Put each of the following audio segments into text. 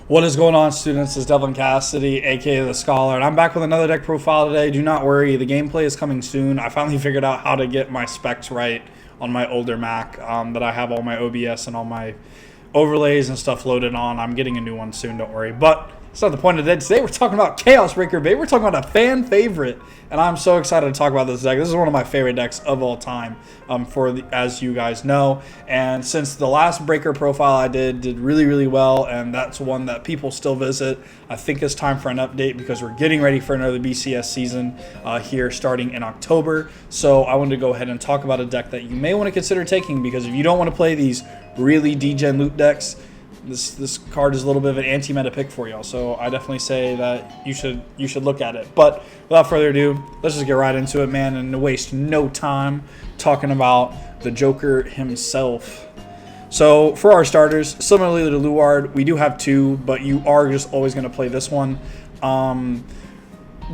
What is going on, students? It's Devlin Cassidy, aka The Scholar, and I'm back with another deck profile today. Do not worry, the gameplay is coming soon. I finally figured out how to get my specs right on my older Mac that I have all my OBS and all my overlays and stuff loaded on. I'm getting a new one soon, don't worry. But it's not the point of the day. Today we're talking about Chaos Breaker, baby. We're talking about a fan favorite, and I'm so excited to talk about this deck. This is one of my favorite decks of all time, as you guys know. And since the last Breaker profile I did really, really well, and that's one that people still visit, I think it's time for an update because we're getting ready for another BCS season here starting in October. So I wanted to go ahead and talk about a deck that you may want to consider taking, because if you don't want to play these really degen loot decks, this card is a little bit of an anti-meta pick for y'all, so I definitely say that you should look at it. But without further ado, let's just get right into it, man, and waste no time talking about the Joker himself. So for our starters, similarly to Luard, we do have two, but you are just always going to play this one.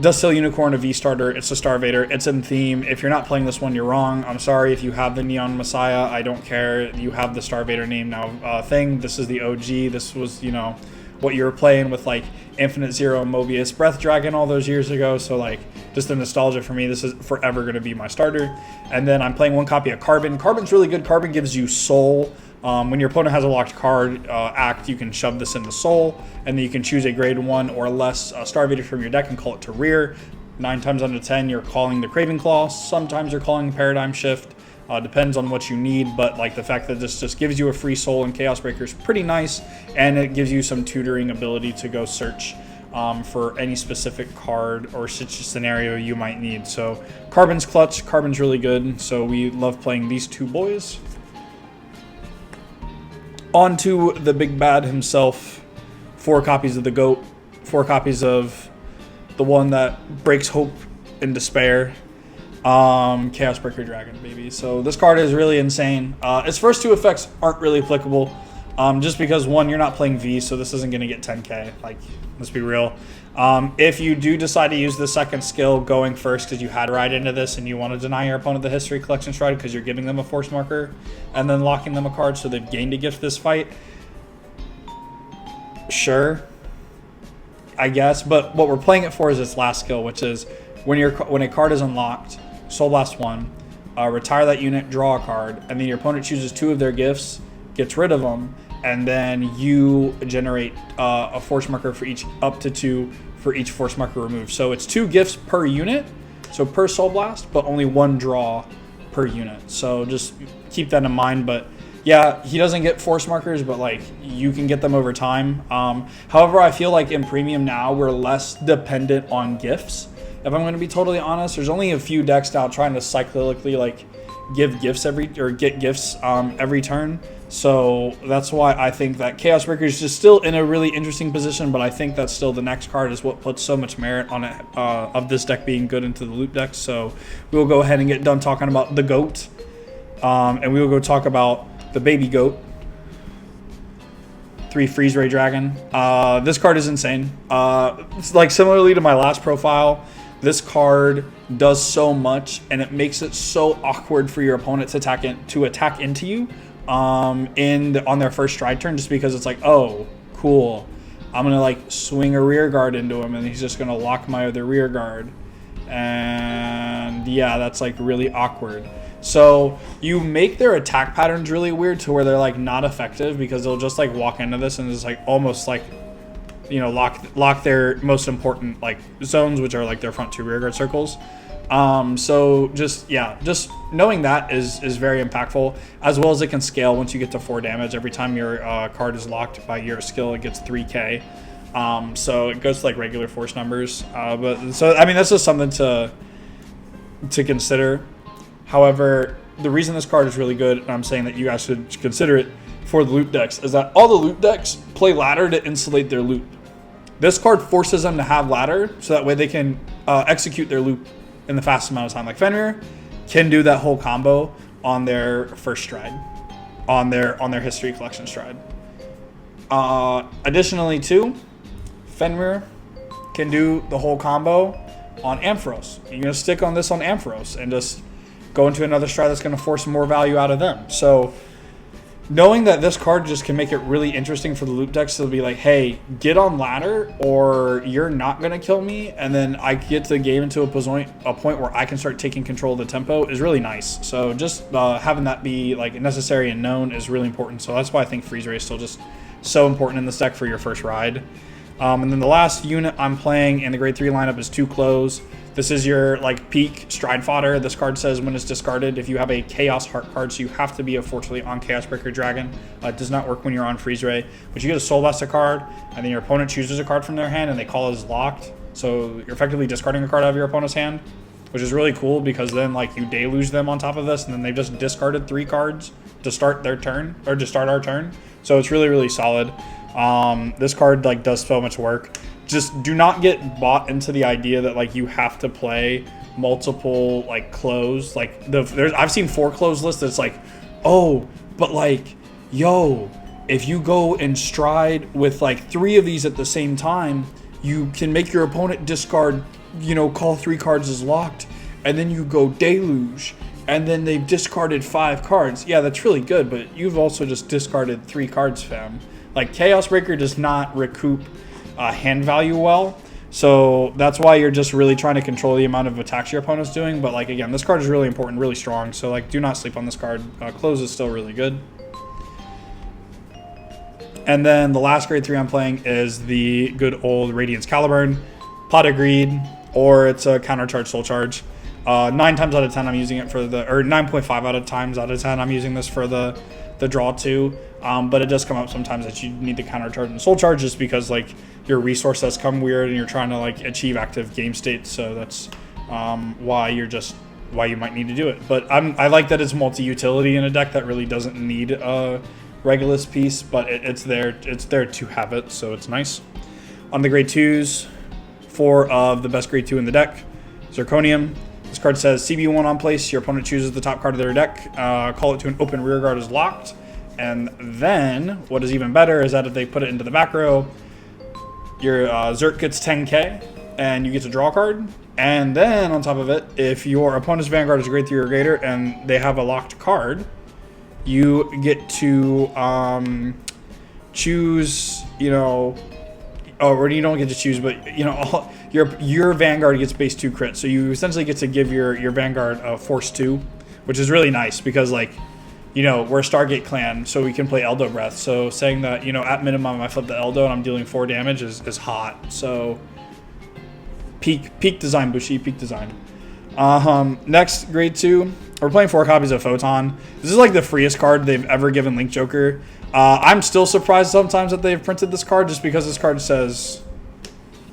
Dust Sail Unicorn, a V starter. It's a Starvader. It's in theme. If you're not playing this one, you're wrong. I'm sorry if you have the Neon Messiah. I don't care. You have the Starvader name now thing. This is the OG. This was, you know, what you were playing with, like Infinite Zero and Mobius Breath Dragon all those years ago. So, like, just the nostalgia for me. This is forever going to be my starter. And then I'm playing one copy of Carbon. Carbon's really good. Carbon gives you Soul. When your opponent has a locked card act, you can shove this into Soul, and then you can choose a grade 1 or less Starvader from your deck and call it to rear. 9 times out of 10, you're calling the Craven Claw. Sometimes you're calling Paradigm Shift. Depends on what you need, but like the fact that this just gives you a free Soul in Chaos Breaker is pretty nice, and it gives you some tutoring ability to go search for any specific card or scenario you might need. So Carbon's clutch. Carbon's really good, so we love playing these two boys. On to the big bad himself. 4 copies of the GOAT. 4 copies of the one that breaks hope and despair. Chaos Breaker Dragon, baby. So this card is really insane. Its first 2 effects aren't really applicable. Just because, one, you're not playing V, so this isn't going to get 10k. Like, let's be real. If you do decide to use the second skill going first because you had ride into this and you want to deny your opponent the History Collection Stride because you're giving them a force marker and then locking them a card so they've gained a gift this fight, sure, I guess. But what we're playing it for is its last skill, which is when a card is unlocked, Soul Blast 1, retire that unit, draw a card, and then your opponent chooses 2 of their gifts, gets rid of them, and then you generate a force marker for each, up to 2 for each force marker removed. So it's 2 gifts per unit, so per Soul Blast, but only 1 draw per unit. So just keep that in mind. But yeah, he doesn't get force markers, but like you can get them over time. However, I feel like in Premium now we're less dependent on gifts. If I'm going to be totally honest, there's only a few decks now trying to cyclically like give gifts get gifts every turn. So that's why I think that Chaos Breaker is just still in a really interesting position, but I think that still the next card is what puts so much merit on it of this deck being good into the loot deck. So we will go ahead and get done talking about the GOAT, and we will go talk about the baby GOAT. 3 Freeze Ray Dragon. This card is insane. It's like similarly to my last profile, this card does so much, and it makes it so awkward for your opponent to attack into you on their first stride turn, just because it's like, oh, cool, I'm gonna like swing a rear guard into him, and he's just gonna lock my other rear guard, and yeah, that's like really awkward. So you make their attack patterns really weird to where they're like not effective, because they'll just like walk into this and it's like almost like, you know, lock their most important like zones, which are like their front 2 rear guard circles. So just knowing that is very impactful, as well as it can scale once you get to 4 damage. Every time your card is locked by your skill, it gets 3k. So it goes to like regular force numbers. But so I mean, that's just something to consider. However, the reason this card is really good, and I'm saying that you guys should consider it for the loot decks, is that all the loot decks play ladder to insulate their loot. This card forces them to have ladder so that way they can execute their loot in the fastest amount of time. Like Fenrir can do that whole combo on their first stride, on their History Collection Stride. Additionally, too, Fenrir can do the whole combo on Ampharos. You're gonna stick on this on Ampharos and just go into another stride that's gonna force more value out of them. So knowing that this card just can make it really interesting for the loop decks to be like, hey, get on ladder or you're not going to kill me. And then I get the game into a point where I can start taking control of the tempo is really nice. So just having that be like necessary and known is really important. So that's why I think Freeze Ray is still just so important in this deck for your first ride. And then the last unit I'm playing in the grade 3 lineup is 2 Close. This is your like peak stride fodder. This card says when it's discarded, if you have a Chaos Heart card, so you have to be unfortunately on Chaos Breaker Dragon. It does not work when you're on Freeze Ray, but you get a Soul Blaster card, and then your opponent chooses a card from their hand, and they call it as locked. So you're effectively discarding a card out of your opponent's hand, which is really cool because then like you deluge them on top of this, and then they've just discarded 3 cards to start their turn or to start our turn. So it's really, really solid. This card like does so much work. Just do not get bought into the idea that like you have to play multiple like close. Like I've seen 4 close lists that's like, oh, but like, yo, if you go and stride with like 3 of these at the same time, you can make your opponent discard, you know, call 3 cards as locked, and then you go deluge, and then they've discarded 5 cards. Yeah, that's really good, but you've also just discarded 3 cards, fam. Like Chaos Breaker does not recoup hand value well, so that's why you're just really trying to control the amount of attacks your opponent's doing. But like again, this card is really important, really strong, so like do not sleep on this card. Close is still really good. And then the last grade 3 I'm playing is the good old Radiance Caliburn, Pot of Greed, or it's a counter charge soul charge. 9 times out of 10 I'm using it for the, or 9.5 times out of 10 I'm using this for the draw 2. But it does come up sometimes that you need the counter charge and soul charge just because like your resource has come weird and you're trying to like achieve active game state. So that's why you might need to do it. But I like that it's multi-utility in a deck that really doesn't need a Regulus piece, but it's there to have it, so it's nice. On the grade 2s, 4 of the best grade 2 in the deck, Zirconium. This card says CB1 on place, your opponent chooses the top card of their deck, call it to an open rear guard as locked. And then, what is even better is that if they put it into the back row, your Zerk gets 10k, and you get to draw a card. And then, on top of it, if your opponent's Vanguard is a grade 3 or greater, and they have a locked card, you get to choose, you know, or you don't get to choose, but, you know, your Vanguard gets base 2 crit. So you essentially get to give your Vanguard a force 2, which is really nice because, like, you know, we're a Stargate clan, so we can play Eldo Breath. So saying that, you know, at minimum I flip the Eldo and I'm dealing 4 damage is hot. So peak design, Bushi, peak design. Next, grade 2, we're playing 4 copies of Photon. This is like the freest card they've ever given Link Joker. I'm still surprised sometimes that they've printed this card just because this card says,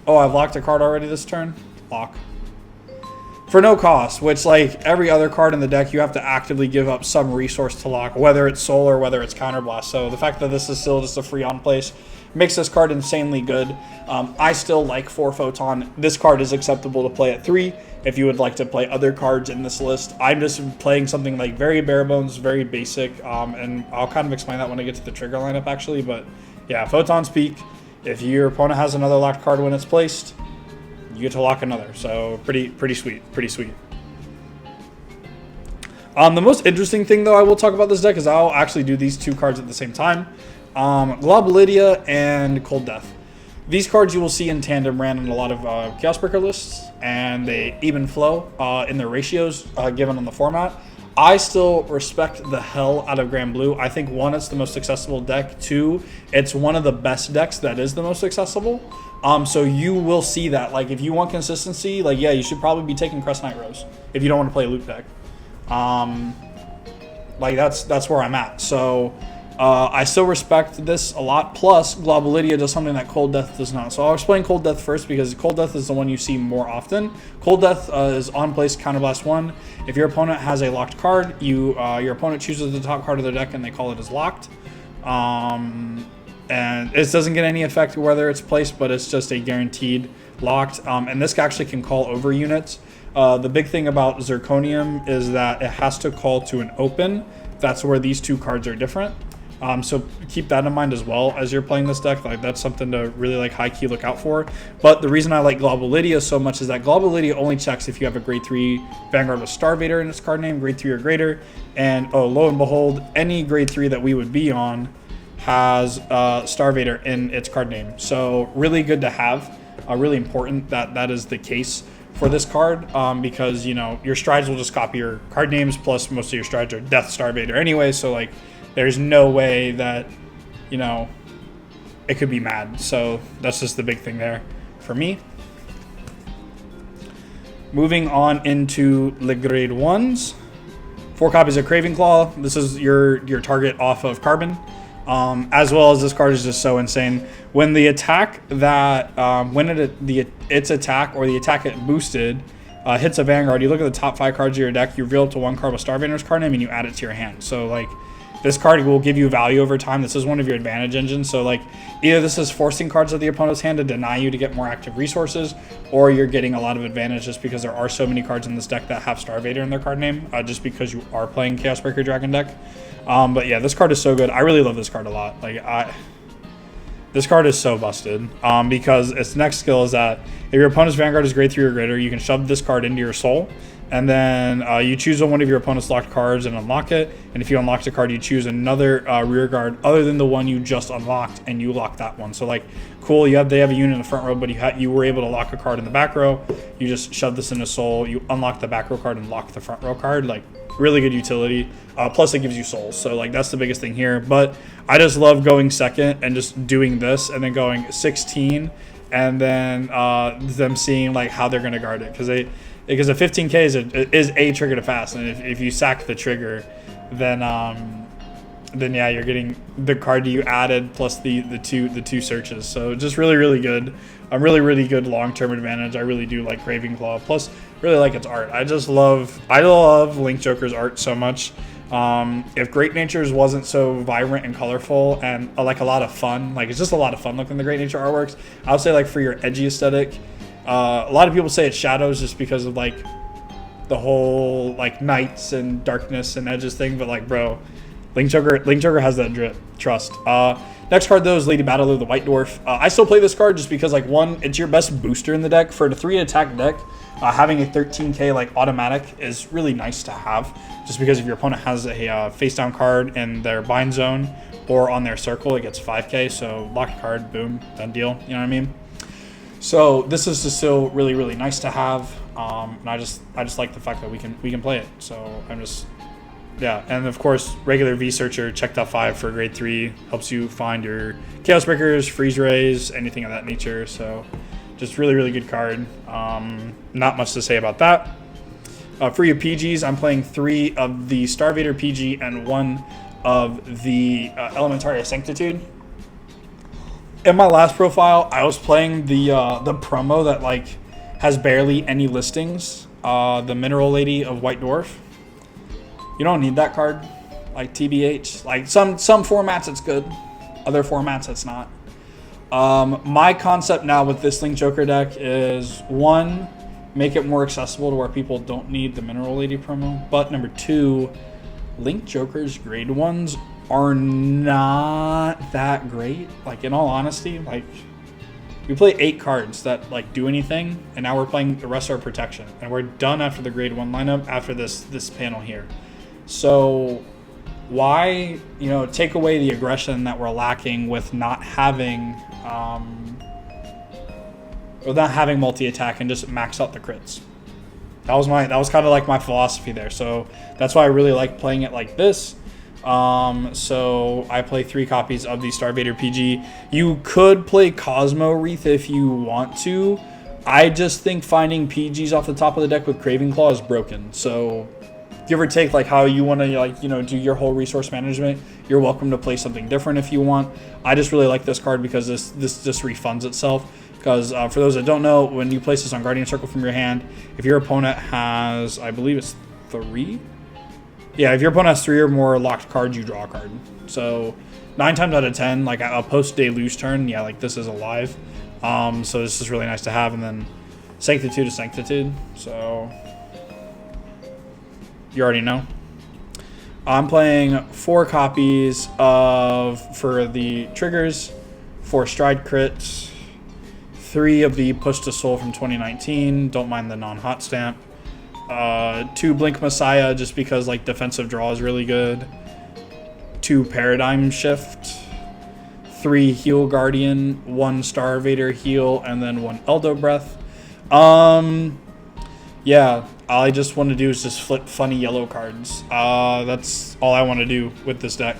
oh, I've locked a card already this turn. Lock. For no cost, which like every other card in the deck, you have to actively give up some resource to lock, whether it's Soul or whether it's Counterblast. So the fact that this is still just a free on place makes this card insanely good. I still like 4 Photon. This card is acceptable to play at 3 if you would like to play other cards in this list. I'm just playing something like very bare bones, very basic, and I'll kind of explain that when I get to the trigger lineup actually. But yeah, Photon's peak. If your opponent has another locked card when it's placed, you get to lock another. So pretty sweet, pretty sweet. The most interesting thing though I will talk about this deck is I'll actually do these 2 cards at the same time. Globalidia and Cold Death. These cards you will see in tandem ran in a lot of Chaos Breaker lists, and they even flow in their ratios given on the format. I still respect the hell out of Grand Blue. I think 1, it's the most accessible deck. 2, it's one of the best decks that is the most accessible. So you will see that. Like, if you want consistency, like, yeah, you should probably be taking Crest Knight Rose if you don't want to play a loop deck. Like, that's where I'm at. So I still respect this a lot. Plus, Globalidia does something that Cold Death does not. So I'll explain Cold Death first because Cold Death is the one you see more often. Cold Death is on place Counterblast 1. If your opponent has a locked card, your opponent chooses the top card of their deck and they call it as locked. And it doesn't get any effect whether it's placed, but it's just a guaranteed locked. And this actually can call over units. The big thing about Zirconium is that it has to call to an open. That's where these 2 cards are different. So keep that in mind as well as you're playing this deck. Like that's something to really like high key look out for. But the reason I like Global Lydia so much is that Global Lydia only checks if you have a grade 3 Vanguard with Starvader in its card name, grade 3 or greater. And oh, lo and behold, any grade 3 that we would be on has Starvader in its card name. So really good to have. Really important that that is the case for this card, because you know your strides will just copy your card names, plus most of your strides are Death Starvader anyway, so like there's no way that, you know, it could be mad. So that's just the big thing there for me. Moving on into the grade 1s. 4 copies of Craving Claw. This is your target off of Carbon. As well as this card is just so insane. When the attack that, its attack or the attack it boosted hits a Vanguard, you look at the top 5 cards of your deck, you reveal up to 1 card with Starvader's card name, and you add it to your hand. So like, this card will give you value over time. This is one of your advantage engines. So like, either this is forcing cards of the opponent's hand to deny you to get more active resources, or you're getting a lot of advantage just because there are so many cards in this deck that have Starvader in their card name, just because you are playing Chaos Breaker Dragon deck. But yeah, this card is so good. I really love this card a lot. Like this card is so busted, because its next skill is that if your opponent's Vanguard is grade 3 or greater, you can shove this card into your soul, and then you choose one of your opponent's locked cards and unlock it. And if you unlock the card, you choose another rear guard other than the one you just unlocked, and you lock that one. So like, cool, they have a unit in the front row, but you were able to lock a card in the back row. You just shove this into soul, you unlock the back row card and lock the front row card. Like, really good utility. Plus it gives you souls. So like, that's the biggest thing here. But I just love going second and just doing this and then going 16, and then them seeing like how they're going to guard it, because a 15k is a trigger to fast, and if you sack the trigger, then yeah, you're getting the card you added plus the two searches. So just really good. A really good long-term advantage. I really do like Craving Claw. Plus, really like its art. I love Link Joker's art so much. If Great Nature's wasn't so vibrant and colorful and like a lot of fun, like it's just a lot of fun looking the Great Nature artworks, I would say like for your edgy aesthetic, a lot of people say it's Shadows just because of like the whole like nights and darkness and edges thing, but like, bro, Link Joker has that drip. Trust. Next card though is Lady Battler, the White Dwarf. I still play this card just because like, one, it's your best booster in the deck. For the 3 attack deck, having a 13k like automatic is really nice to have, just because if your opponent has a face down card in their bind zone or on their circle, it gets 5k. So lock a card, boom, done deal. You know what I mean? So this is just still really nice to have, and I just like the fact that we can play it. So I'm just, yeah. And of course, regular V Searcher, check that 5 for grade 3, helps you find your Chaos Breakers, Freeze Rays, anything of that nature. So just really good card. Not much to say about that. For your PGs, I'm playing 3 of the Starvader PG and 1 of the Elementaria Sanctitude. In my last profile, I was playing the promo that like has barely any listings, the Mineral Lady of White Dwarf. You don't need that card, like TBH. Like some formats it's good, other formats it's not. My concept now with this Link Joker deck is, 1, make it more accessible to where people don't need the Mineral Lady promo. But number 2, Link Joker's grade 1s are not that great. Like, in all honesty, like, we play 8 cards that like do anything, and now we're playing the rest of our protection, and we're done after the grade 1 lineup after this panel here. So why, you know, take away the aggression that we're lacking with not having multi-attack and just max out the crits? That was kind of like my philosophy there. So that's why I really like playing it like this. So I play 3 copies of the Starvader PG. You could play Cosmo Wreath if you want to. I just think finding PGs off the top of the deck with Craving Claw is broken. So give or take like how you want to, like, you know, do your whole resource management, you're welcome to play something different if you want. I just really like this card because this just refunds itself. Because for those that don't know, when you place this on Guardian Circle from your hand, if your opponent has, I believe it's 3? Yeah, if your opponent has 3 or more locked cards, you draw a card. So 9 times out of 10, like a post-deluge turn, yeah, like this is alive. So this is really nice to have. And then Sanctitude is Sanctitude. So you already know. I'm playing 4 copies of, for the triggers, 4 stride crits, 3 of the push to soul from 2019. Don't mind the non-hot stamp. 2 Blink Messiah, just because like defensive draw is really good. 2 Paradigm Shift. 3 Heal Guardian. 1 Starvader Heal, and then 1 Eldo Breath. Yeah, all I just want to do is just flip funny yellow cards. That's all I want to do with this deck.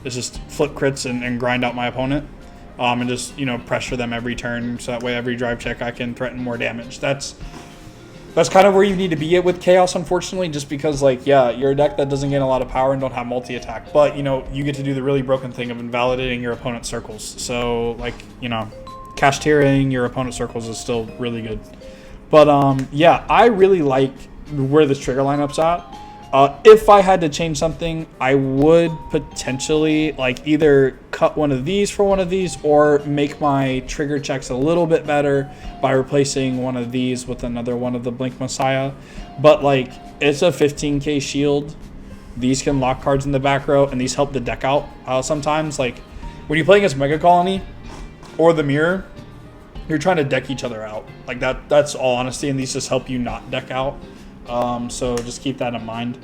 Is just flip crits and grind out my opponent. And just, you know, pressure them every turn, so that way every drive check I can threaten more damage. That's kind of where you need to be at with Chaos, unfortunately, just because, like, yeah, you're a deck that doesn't gain a lot of power and don't have multi-attack. But, you know, you get to do the really broken thing of invalidating your opponent's circles. So, like, you know, cashteering your opponent's circles is still really good. But, yeah, I really like where this trigger lineup's at. If I had to change something, I would potentially like either cut one of these for one of these or make my trigger checks a little bit better by replacing one of these with another one of the Blink Messiah. But like, it's a 15k shield. These can lock cards in the back row, and these help the deck out sometimes. Like when you play against Mega Colony or the Mirror, you're trying to deck each other out. Like that's all honesty, and these just help you not deck out. So just keep that in mind.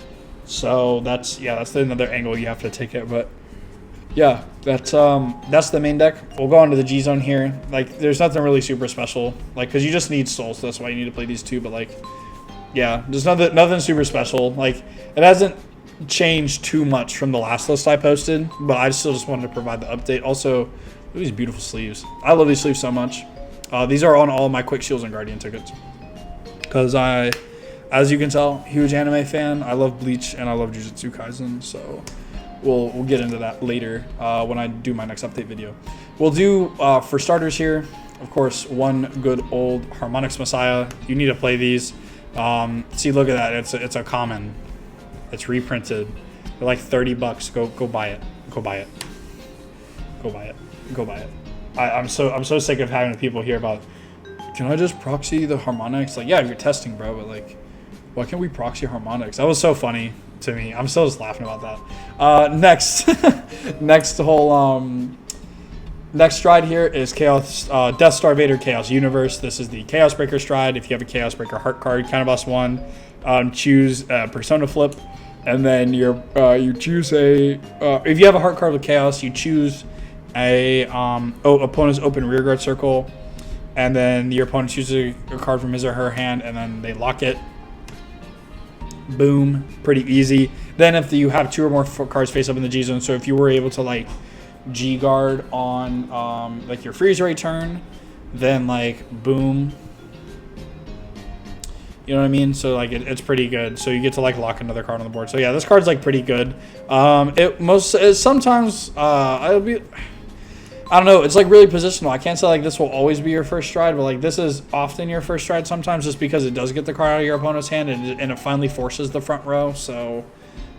So that's another angle you have to take it. But yeah, that's the main deck. We'll go on to the G zone here. Like there's nothing really super special, like because you just need souls, so that's why you need to play these 2. But like, yeah, there's nothing super special. Like it hasn't changed too much from the last list I posted, but I still just wanted to provide the update. Also, look at these beautiful sleeves. I love these sleeves so much. These are on all my Quick Shields and Guardian tickets because as you can tell, huge anime fan. I love Bleach and I love Jujutsu Kaisen, so we'll get into that later when I do my next update video. We'll do, for starters here, of course, one good old Harmonix Messiah. You need to play these. See, look at that. It's a common. It's reprinted. They're like 30 bucks. Go buy it. Go buy it. Go buy it. Go buy it. I'm so sick of having people hear about, can I just proxy the Harmonix? Like, yeah, you're testing, bro, but like, why can't we proxy Harmonix? That was so funny to me. I'm still just laughing about that. Next next stride here is Chaos Death Star Vader Chaos Universe. This is the Chaos Breaker stride. If you have a Chaos Breaker heart card, counterblast 1, choose Persona Flip, and then you choose a if you have a heart card with Chaos, you choose a opponent's open rearguard circle, and then your opponent chooses a card from his or her hand, and then they lock it. Boom, pretty easy. Then if you have 2 or more cards face up in the G zone, so if you were able to like G guard on like your freeze ray turn, then like boom, you know what I mean? So like it's pretty good. So you get to like lock another card on the board. So yeah, this card's like pretty good. Sometimes I don't know, it's like really positional. I can't say like this will always be your first stride, but like this is often your first stride sometimes, just because it does get the card out of your opponent's hand and it finally forces the front row. So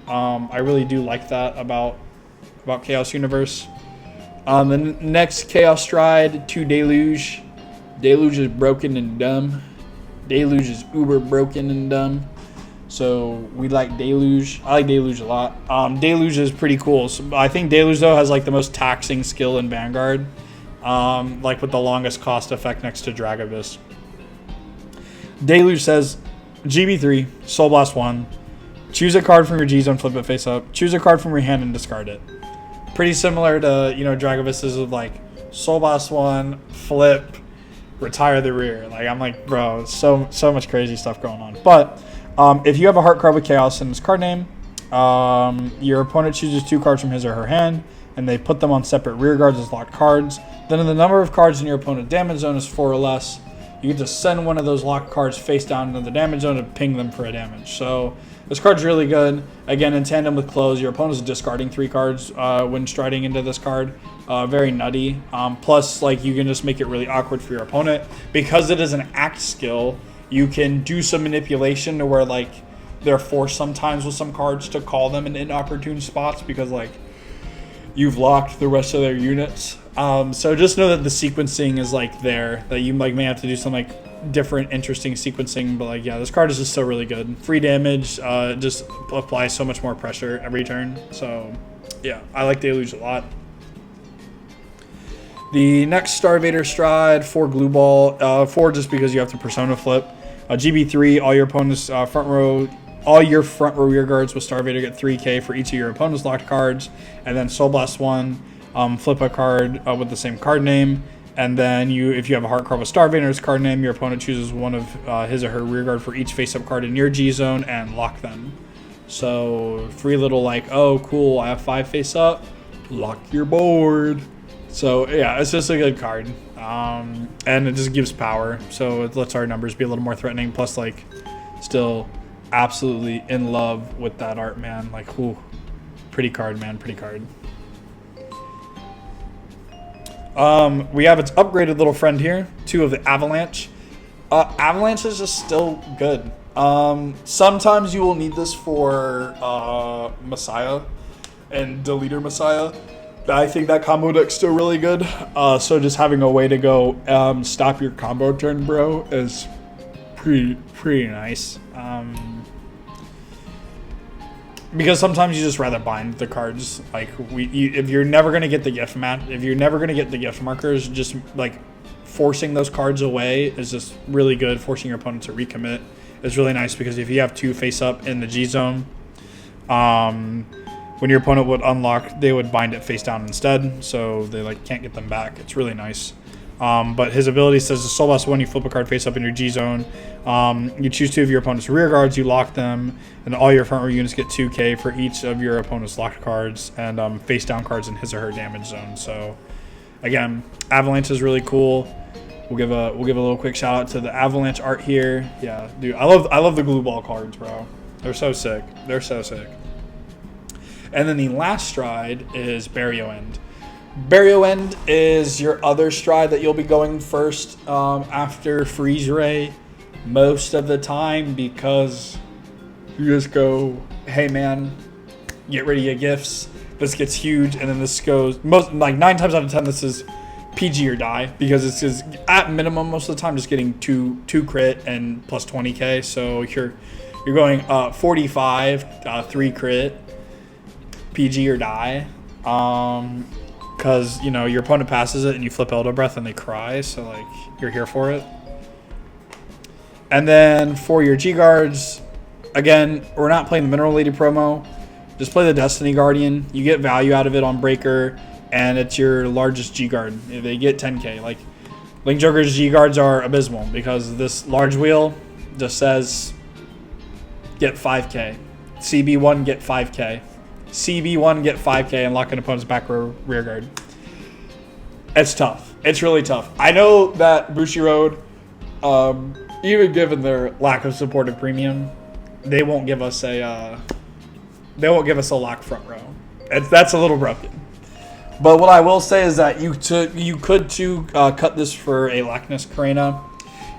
I really do like that about Chaos Universe. The next Chaos stride, 2 Deluge. Deluge is broken and dumb. Deluge is uber broken and dumb. So we like Deluge. I like Deluge a lot. Deluge is pretty cool. So I think Deluge though has like the most taxing skill in Vanguard. Like with the longest cost effect next to Dragavis. Deluge says GB3, Soul Blast 1. Choose a card from your G zone, flip it face up. Choose a card from your hand and discard it. Pretty similar to, you know, Dragavis's of like Soul Blast 1, flip, retire the rear. Like I'm like, bro, so much crazy stuff going on. But if you have a heart card with Chaos in its card name, your opponent chooses 2 cards from his or her hand, and they put them on separate rear guards as locked cards. Then if the number of cards in your opponent's damage zone is 4 or less, you get to send one of those locked cards face down into the damage zone and ping them for a damage. So this card's really good. Again, in tandem with Close, your opponent is discarding 3 cards when striding into this card. Very nutty. Plus, like, you can just make it really awkward for your opponent. Because it is an act skill, you can do some manipulation to where, like, they're forced sometimes with some cards to call them in inopportune spots because, like, you've locked the rest of their units. So just know that the sequencing is, like, there. That you, like, may have to do some, like, different interesting sequencing, but like, yeah, this card is just still really good. Free damage, just applies so much more pressure every turn. So yeah, I like Deluge a lot. The next Starvader Stride, 4 Glue Ball, 4 just because you have to Persona Flip. GB3, all your opponents front row rear guards with Starvader get 3k for each of your opponent's locked cards, and then Soul Blast 1, flip a card with the same card name, and then if you have a heart card with Starvader's card name, your opponent chooses one of his or her rear guard for each face-up card in your G zone and lock them. So free little like, oh cool, I have 5 face-up, lock your board. So yeah, it's just a good card. And it just gives power, so it lets our numbers be a little more threatening, plus like still absolutely in love with that art, man. Like, whoo, pretty card, man, pretty card. We have its upgraded little friend here, 2 of the Avalanche. Avalanche is just still good. Sometimes you will need this for Messiah and Deleter Messiah. I think that combo deck's still really good. So just having a way to go stop your combo turn, bro, is pretty nice. Because sometimes you just rather bind the cards. Like if you're never gonna get the gift markers, just like forcing those cards away is just really good. Forcing your opponent to recommit is really nice, because if you have 2 face up in the G zone, when your opponent would unlock, they would bind it face down instead, so they like can't get them back. It's really nice. But his ability says the Soul Blast 1, you flip a card face up in your G zone. You choose 2 of your opponent's rear guards, you lock them, and all your front row units get 2k for each of your opponent's locked cards and face down cards in his or her damage zone. So again, Avalanche is really cool. We'll give a little quick shout out to the Avalanche art here. Yeah, dude, I love the glue ball cards, bro. They're so sick. They're so sick. And then the last stride is Barrio End. Barrio End is your other stride that you'll be going first after Freeze Ray most of the time, because you just go, hey man, get rid of your gifts. This gets huge, and then this goes, like 9 times out of 10, this is PG or die, because it's just at minimum most of the time just getting 2 crit and plus 20k. So you're going 45, 3 crit, PG or die, because you know your opponent passes it and you flip Elder Breath and they cry, so like you're here for it. And then for your G guards, again, we're not playing the Mineral Lady promo. Just play the Destiny Guardian. You get value out of it on Breaker, and it's your largest G guard. They get 10k. Like Link Joker's G guards are abysmal, because this large wheel just says get 5k, CB1 get 5k. CB1 get 5k and lock an opponent's back row rear guard. It's tough. It's really tough. I know that Bushiroad, even given their lack of supportive premium, they won't give us a lock front row. That's a little broken. But what I will say is that you could cut this for a Lackness Karena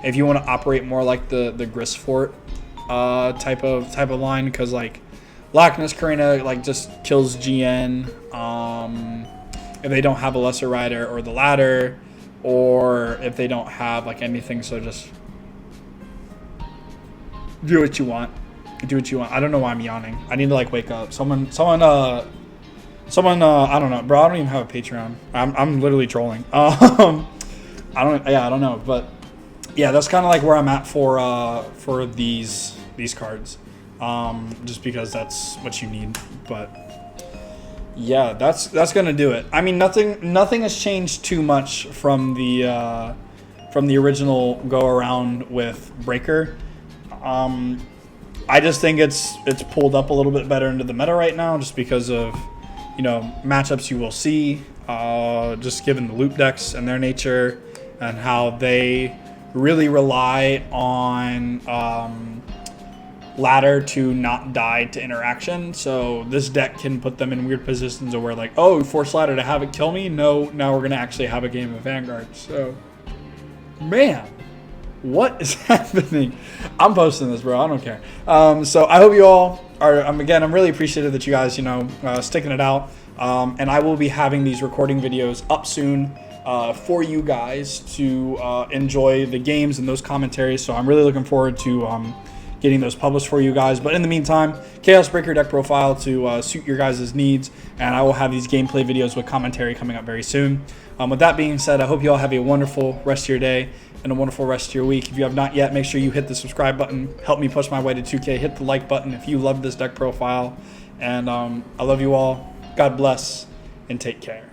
if you want to operate more like the Grisfort type of line, because like Lackness Karena like just kills GN if they don't have a Lesser Rider or the ladder, or if they don't have like anything. So just do what you want. Do what you want. I don't know why I'm yawning. I need to like wake up. Someone. I don't know, bro. I don't even have a Patreon. I'm literally trolling. I don't know, but yeah, that's kind of like where I'm at for these cards. Just because that's what you need. But yeah, that's gonna do it. I mean, nothing has changed too much from the original go around with Breaker. I just think it's pulled up a little bit better into the meta right now, just because of, you know, matchups you will see, just given the loop decks and their nature and how they really rely on ladder to not die to interaction. So this deck can put them in weird positions where like, oh, force ladder to have it kill me. No, now we're gonna actually have a game of Vanguard. So, man, what is happening? I'm posting this, bro. I don't care. So I hope you all are. Again, I'm really appreciative that you guys, sticking it out. And I will be having these recording videos up soon. for you guys to enjoy the games and those commentaries. So I'm really looking forward to getting those published for you guys. But in the meantime, Chaos Breaker deck profile to suit your guys' needs, and I will have these gameplay videos with commentary coming up very soon. With that being said, I hope you all have a wonderful rest of your day and a wonderful rest of your week. If you have not yet, make sure you hit the subscribe button. Help me push my way to 2K. Hit the like button if you love this deck profile. And I love you all. God bless and take care.